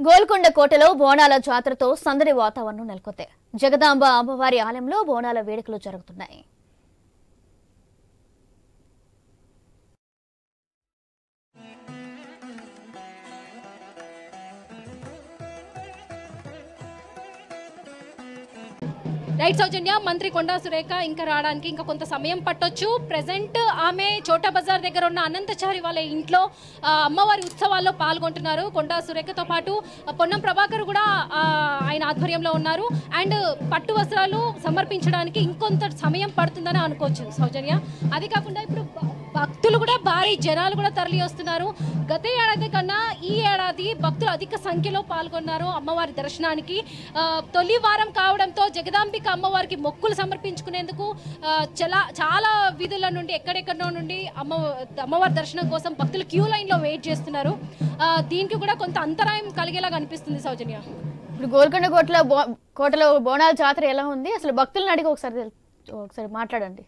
గోల్కొండ కోటలో బోనాల జాతరతో సందడి వాతావరణం నెలకొంది. జగదాంబ అమ్మవారి ఆలయంలో బోనాల వేడుకలు జరుగుతున్నాయి. రైట్ సౌజన్య, మంత్రి కొండా సురేఖ ఇంకా రావడానికి ఇంకా కొంత సమయం పట్టొచ్చు. ప్రెసెంట్ ఆమె చోటా బజార్ దగ్గర ఉన్న అనంతచారి వాళ్ళ ఇంట్లో అమ్మవారి ఉత్సవాల్లో పాల్గొంటున్నారు. కొండా సురేఖతో పాటు పొన్నం ప్రభాకర్ కూడా ఆయన ఆధ్వర్యంలో ఉన్నారు. అండ్ పట్టు వస్త్రాలు సమర్పించడానికి ఇంకొంత సమయం పడుతుందని అనుకోవచ్చు సౌజన్య. అది కాకుండా ఇప్పుడు భక్తులు కూడా భారీ జనాలు కూడా తరలి వస్తున్నారు. గత ఏడాది కన్నా ఈ ఏడాది భక్తులు అధిక సంఖ్యలో పాల్గొన్నారు అమ్మవారి దర్శనానికి. తొలి వారం కావడంతో జగదాంబిక అమ్మవారికి మొక్కులు సమర్పించుకునేందుకు చాలా వీధుల నుండి ఎక్కడెక్కడో నుండి అమ్మవారి దర్శనం కోసం భక్తులు క్యూ లైన్లో వెయిట్ చేస్తున్నారు. దీనికి కూడా కొంత అంతరాయం కలిగేలాగా అనిపిస్తుంది సౌజన్య. ఇప్పుడు గోల్కొండ కోటలో బోనాల జాతర ఎలా ఉంది, అసలు భక్తులను అడిగి ఒకసారి మాట్లాడండి.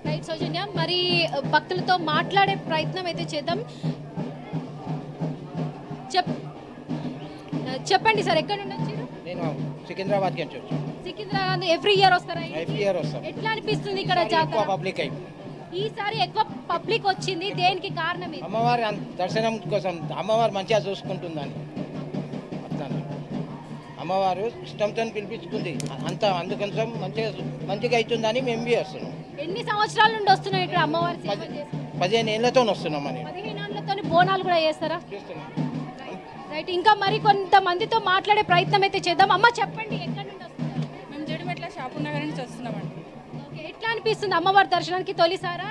రైట్ సౌజన్య, మరి భక్తులతో మాట్లాడే ప్రయత్నం అయితే చేద్దాం. చెప్పండి సార్, ఎక్కడ నుండి వచ్చారు? నేను సికింద్రాబాద్ నుంచి వచ్చాను. సికింద్రాబాద్ ఎవ్రీ ఇయర్ వస్తారా? ఎవ్రీ ఇయర్ వస్తాం. ఎట్లా అనిపిస్తుంది ఇక్కడ జాతర? పబ్లిక్ అయింది ఈసారి ఎక్కువ పబ్లిక్ వచ్చింది, దేనికి కారణం? అమ్మవారి దర్శనం కోసం అమ్మవారు మంచిగా చూసుకుంటుందని. అమ్మవారు ఇష్టంతో పిలిపించుకుంది అంత, అందుకోసం మంచిగా అవుతుందని మేము వస్తున్నాం. ఎన్ని సంవత్సరాల నుండి వస్తున్నాం ఇక్కడ అమ్మవారి? 15 ఏళ్లతో వస్తున్నాం. అని 15 ఏళ్లతో బోనాలు కూడా చేస్తారా? రైట్, ఇంకా మరి కొంతమందితో మాట్లాడే ప్రయత్నం అయితే చేద్దాం. అమ్మ చెప్పండి, ఎక్కడి నుండి వస్తున్నారు? మేము జడిమెట్ల షాపూర్ నగర్ నుంచి వస్తున్నామండి. ఎట్లా అనిపిస్తుంది అమ్మవారి దర్శనానికి? తొలిసారా?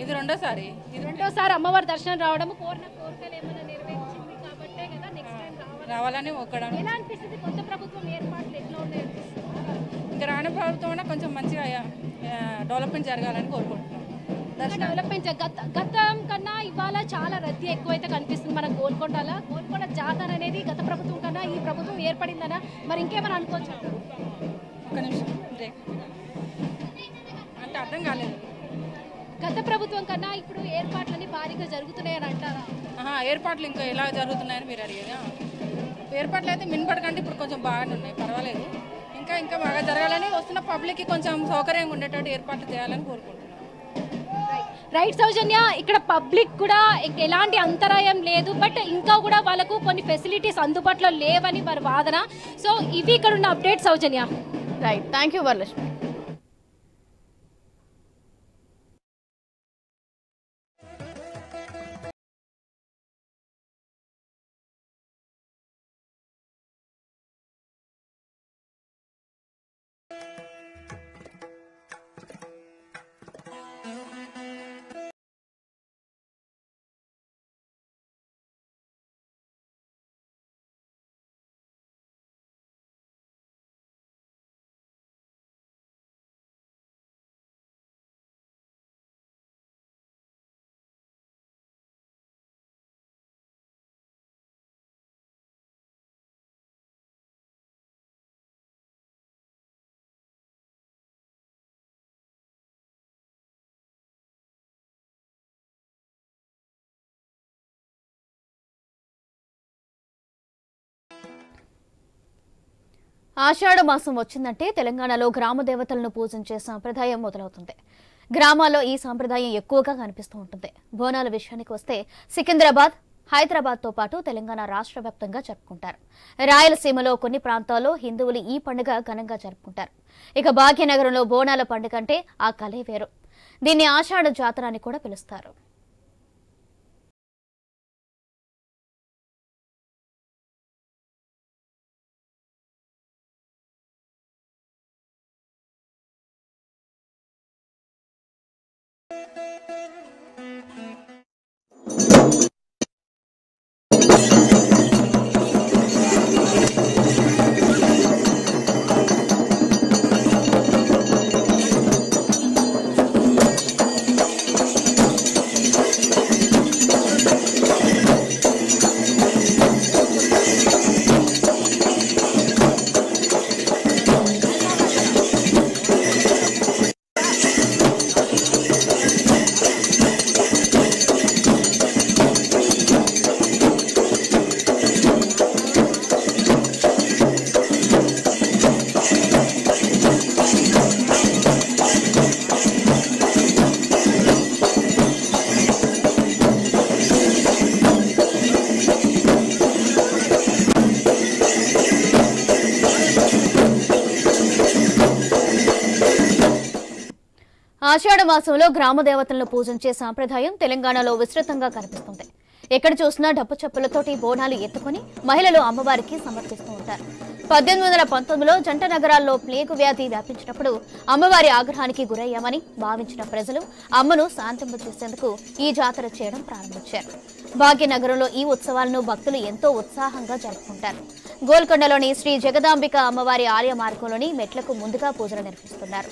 ఇది రెండోసారి. రెండోసారి అమ్మవారి దర్శనం రావడం, కోరిన కోరికలు ఏమైనా నెరవేర్చింది కాబట్టే కదా నెక్స్ట్ టైం రావాలని ఒక్కడ. ఎలా అనిపిస్తుంది? కొత్త ప్రభుత్వం ఏర్పాట్లు ఎట్లా ఉన్నాయి? ఇంకా రాని ప్రభుత్వం కొంచెం మంచిగా డెవలప్మెంట్ జరగాలని కోరుకుంటున్నాం. డెవలప్మెంట్ గతం కన్నా ఇవాళ చాలా రద్దీ ఎక్కువైతే కనిపిస్తుంది మన గోల్కొండ జాతర అనేది. గత ప్రభుత్వం కన్నా ఈ ప్రభుత్వం ఏర్పడిందనా మరి ఇంకేమైనా అనుకోవచ్చు? ఒక నిమిషం అంటే అర్థం కాలేదు. గత ప్రభుత్వం కన్నా ఇప్పుడు ఏర్పాట్లన్నీ భారీగా జరుగుతున్నాయని అంటారా? ఏర్పాట్లు ఇంకా ఎలా జరుగుతున్నాయని మీరు అడిగేది. ఏర్పాట్లు అయితే మినపటి కంటే ఇప్పుడు కొంచెం బాగానే ఉన్నాయి, పర్వాలేదు. ఇంకా బాగా జరగాలని, వస్తున్న పబ్లిక్కి కొంచెం సౌకర్యంగా ఉండేటట్టు ఏర్పాట్లు చేయాలని కోరుకుంటున్నాం. రైట్ సౌజన్య, ఇక్కడ పబ్లిక్ కూడా ఎలాంటి అంతరాయం లేదు, బట్ ఇంకా కూడా వాళ్ళకు కొన్ని ఫెసిలిటీస్ అందుబాటులో లేవని వారి వాదన. సో ఇవి ఇక్కడ ఉన్న update Soujanya. Right, thank you Varalakshmi. ఆషాఢ మాసం వచ్చిందంటే తెలంగాణలో గ్రామ దేవతలను పూజించే సాంప్రదాయం మొదలవుతుంది. గ్రామాల్లో ఈ సాంప్రదాయం ఎక్కువగా కనిపిస్తూ ఉంటుంది. బోనాల విషయానికి వస్తే సికింద్రాబాద్, హైదరాబాద్తో పాటు తెలంగాణ రాష్ట్ర వ్యాప్తంగా జరుపుకుంటారు. రాయలసీమలో కొన్ని ప్రాంతాల్లో హిందువులు ఈ పండుగ ఘనంగా జరుపుకుంటారు. ఇక భాగ్యనగరంలో బోనాల పండుగ అంటే ఆ కలే వేరు. దీన్ని ఆషాఢ జాతర అని కూడా పిలుస్తారు. ఆషాఢ మాసంలో గ్రామ దేవతలను పూజించే సాంప్రదాయం తెలంగాణలో విస్తృతంగా కనిపిస్తుంది. ఎక్కడ చూసినా డప్పు చప్పులతోటి బోనాలు ఎత్తుకుని మహిళలు అమ్మవారికి సమర్పిస్తూ ఉంటారు. 1819లో జంట నగరాల్లో ప్లేగు వ్యాధి వ్యాపించినప్పుడు అమ్మవారి ఆగ్రహానికి గురయ్యామని భావించిన ప్రజలు అమ్మను శాంతింపజేసేందుకు ఈ జాతర చేయడం ప్రారంభించారు. భాగ్యనగరంలో ఈ ఉత్సవాలను భక్తులు ఎంతో ఉత్సాహంగా జరుపుకుంటారు. గోల్కొండలోని శ్రీ జగదాంబిక అమ్మవారి ఆలయ మార్గంలోని మెట్లకు ముందుగా పూజలు నిర్వహిస్తున్నారు.